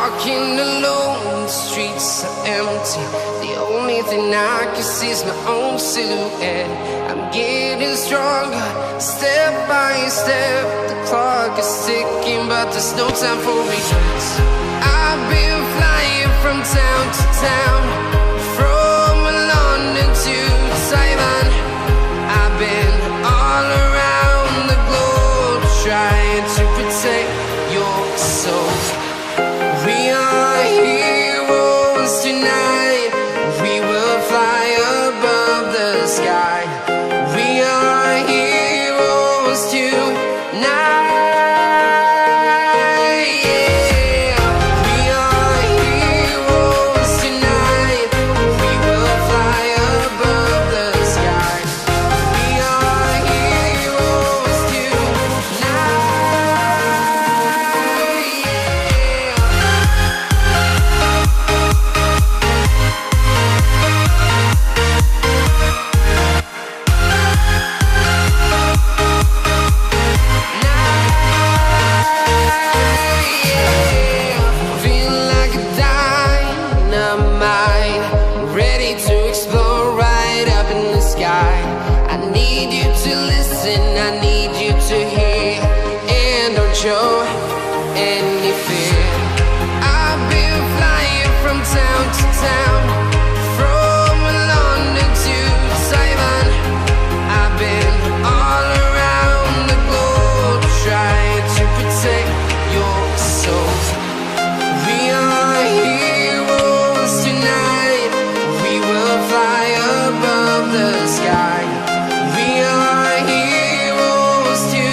walking alone, the streets are empty. The only thing I can see is my own silhouette. I'm getting stronger, step by step. The clock is ticking, but there's no time for regrets. I've been flying from town to town, from London to Taiwan. I've been all around the globe, trying to protect your soul. We are heroes tonight. We will fly above the sky. We are heroes tonight. Show any fear. I've been flying from town to town, from London to Taiwan. I've been all around the globe, trying to protect your soul. We are heroes tonight. We will fly above the sky. We are heroes tonight.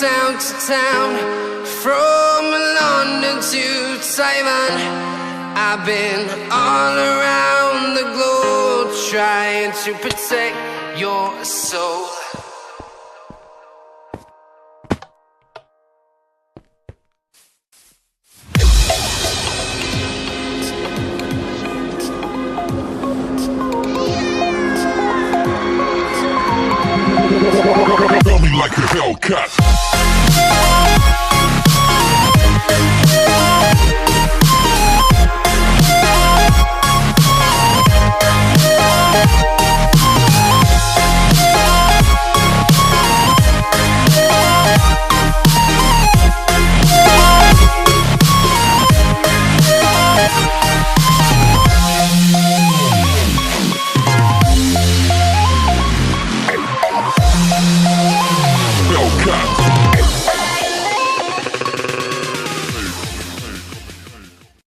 Town to town, from London to Taiwan. I've been all around the globe, trying to protect your soul. Feel me like a Hellcat.